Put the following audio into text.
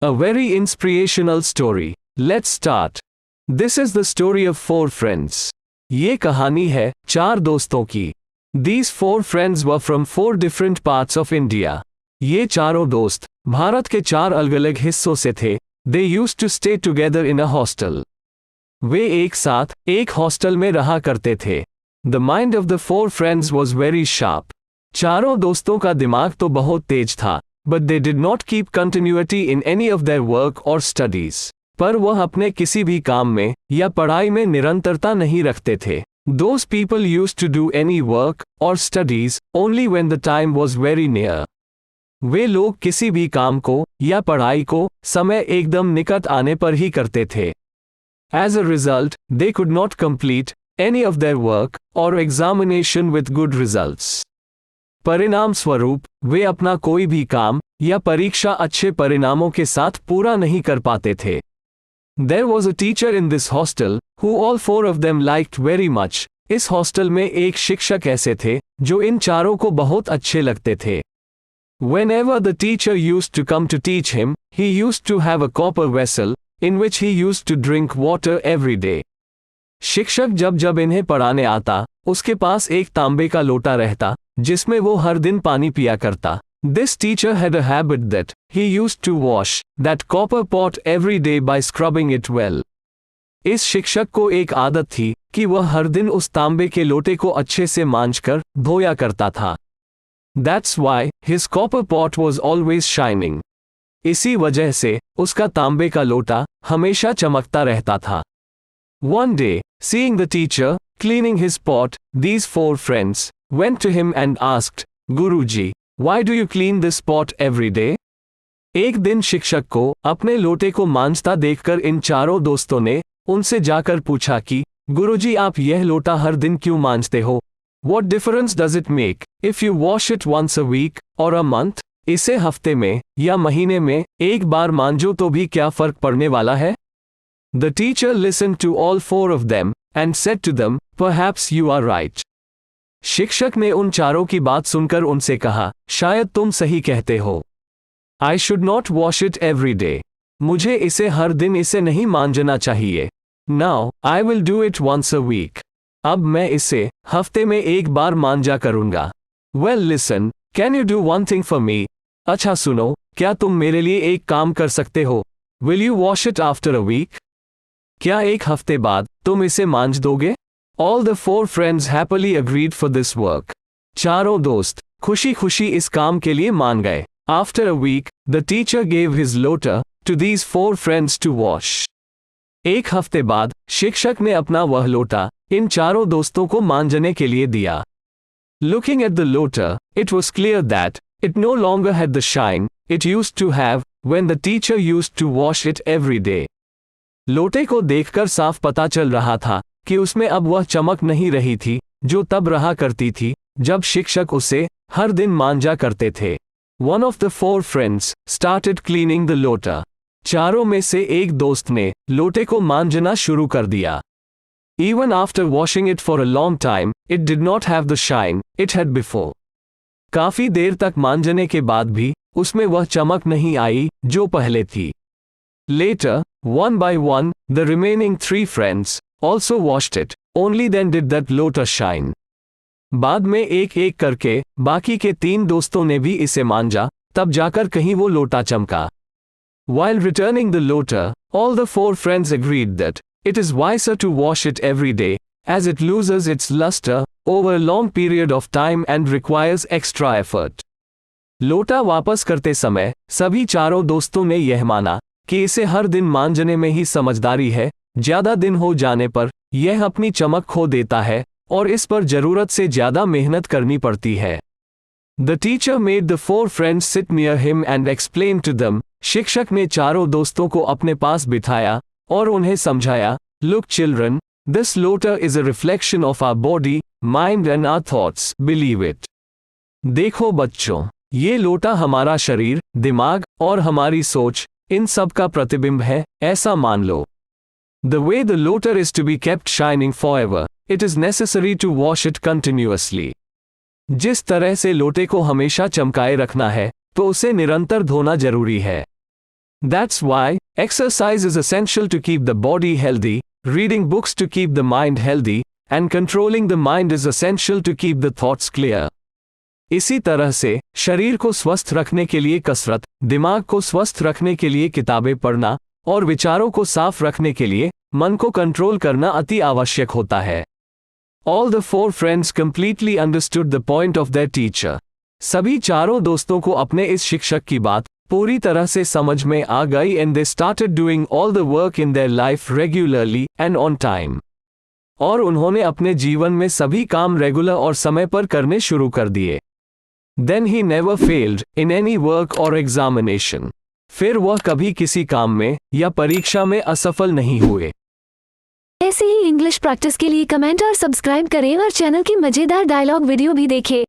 A very inspirational story. Let's start. This is the story of 4 friends. ये कहानी है 4 दोस्तों की. These 4 friends were from 4 different parts of India. ये चारों दोस्त भारत के 4 अलग-अलग हिस्सों से थे. They used to stay together in a hostel. वे एक साथ एक हॉस्टल में रहा करते थे. The mind of the 4 friends was very sharp. चारों दोस्तों का दिमाग तो बहुत तेज था. But they did not keep continuity in any of their work or studies. पर वह अपने किसी भी काम में या पढ़ाई में निरंतरता नहीं रखते थे. Those people used to do any work or studies only when the time was very near. वे लोग किसी भी काम को या पढ़ाई को समय एकदम निकट आने पर ही करते थे. As a result, they could not complete any of their work or examination with good results. परिणाम स्वरूप वे अपना कोई भी काम या परीक्षा अच्छे परिणामों के साथ पूरा नहीं कर पाते थे. There was a teacher in this hostel who all 4 of them liked very much. इस हॉस्टल में एक शिक्षक ऐसे थे जो इन चारों को बहुत अच्छे लगते थे. Whenever the teacher used to come to teach him, he used to have a copper vessel in which he used to drink water every day. शिक्षक जब जब इन्हें पढ़ाने आता, उसके पास एक तांबे का लोटा रहता जिसमें वो हर दिन पानी पिया करता. This teacher had a habit that he used to wash that copper pot every day by scrubbing it well. इस शिक्षक को एक आदत थी कि वह हर दिन उस तांबे के लोटे को अच्छे से मांजकर धोया करता था. That's why his copper pot was always shining. इसी वजह से उसका तांबे का लोटा हमेशा चमकता रहता था. One day, seeing the teacher cleaning his pot, these 4 friends went to him and asked, Guruji, why do you clean this pot every day? एक दिन शिक्षक को अपने लोटे को मांजता देखकर इन चारों दोस्तों ने उनसे जाकर पूछा कि गुरुजी आप यह लोटा हर दिन क्यों मांजते हो? What difference does it make if you wash it once a week or a month? इसे हफ्ते में या महीने में एक बार मांजो तो भी क्या फर्क पड़ने वाला है? The teacher listened to all 4 of them and said to them, perhaps you are right. शिक्षक ने उन चारों की बात सुनकर उनसे कहा, शायद तुम सही कहते हो. I should not wash it every day. मुझे इसे हर दिन इसे नहीं मांजना चाहिए. Now, I will do it once a week. अब मैं इसे हफ्ते में एक बार मांजा करूंगा. Well listen, can you do one thing for me? अच्छा सुनो, क्या तुम मेरे लिए एक काम कर सकते हो? Will you wash it after a week? क्या एक हफ्ते बाद तुम इसे मांज दोगे? All the 4 friends happily agreed for this work. चारों दोस्त खुशी खुशी इस काम के लिए मान गए. After a week, the teacher gave his lota to these 4 friends to wash. एक हफ्ते बाद शिक्षक ने अपना वह लोटा इन चारों दोस्तों को मांजने के लिए दिया. Looking at the lota, it was clear that it no longer had the shine it used to have when the teacher used to wash it every day. लोटे को देखकर साफ पता चल रहा था कि उसमें अब वह चमक नहीं रही थी जो तब रहा करती थी जब शिक्षक उसे हर दिन मांजा करते थे. One of the 4 friends started cleaning the lota. चारों में से एक दोस्त ने लोटे को मांजना शुरू कर दिया. Even after washing it for a long time, it did not have the shine it had before. काफी देर तक मांजने के बाद भी उसमें वह चमक नहीं आई जो पहले थी. Later, one by one, the remaining 3 friends also washed it. Only then did that lota shine. बाद में एक-एक करके बाकी के 3 दोस्तों ने भी इसे मांजा, तब जाकर कहीं वो लोटा चमका. While returning the lota, all the 4 friends agreed that it is wiser to wash it every day, as it loses its luster over a long period of time and requires extra effort. लोटा वापस करते समय सभी चारों दोस्तों ने यह माना कि इसे हर दिन मांजने में ही समझदारी है. ज्यादा दिन हो जाने पर यह अपनी चमक खो देता है और इस पर जरूरत से ज्यादा मेहनत करनी पड़ती है. The teacher made the 4 friends sit near him and explained to them. शिक्षक ने चारों दोस्तों को अपने पास बिठाया और उन्हें समझाया. Look children, this lota is a reflection of our body, mind and our thoughts. Believe it. देखो बच्चों, ये लोटा हमारा शरीर, दिमाग और हमारी सोच इन सब का प्रतिबिंब है, ऐसा मान लो. The way the lota is to be kept shining forever, it is necessary to wash it continuously. जिस तरह से लोटे को हमेशा चमकाए रखना है, तो उसे निरंतर धोना जरूरी है. That's why exercise is essential to keep the body healthy, reading books to keep the mind healthy, and controlling the mind is essential to keep the thoughts clear. इसी तरह से शरीर को स्वस्थ रखने के लिए कसरत, दिमाग को स्वस्थ रखने के लिए किताबें पढ़ना और विचारों को साफ रखने के लिए मन को कंट्रोल करना अति आवश्यक होता है. All the four friends completely understood the point of their teacher. सभी चारों दोस्तों को अपने इस शिक्षक की बात पूरी तरह से समझ में आ गई and they started doing all the work in their life regularly and on time. और उन्होंने अपने जीवन में सभी काम रेगुलर और समय पर करने शुरू कर दिए. Then he never failed in any work or examination. फिर वह कभी किसी काम में या परीक्षा में असफल नहीं हुए. ऐसे ही इंग्लिश प्रैक्टिस के लिए कमेंट और सब्सक्राइब करें और चैनल की मजेदार डायलॉग वीडियो भी देखें.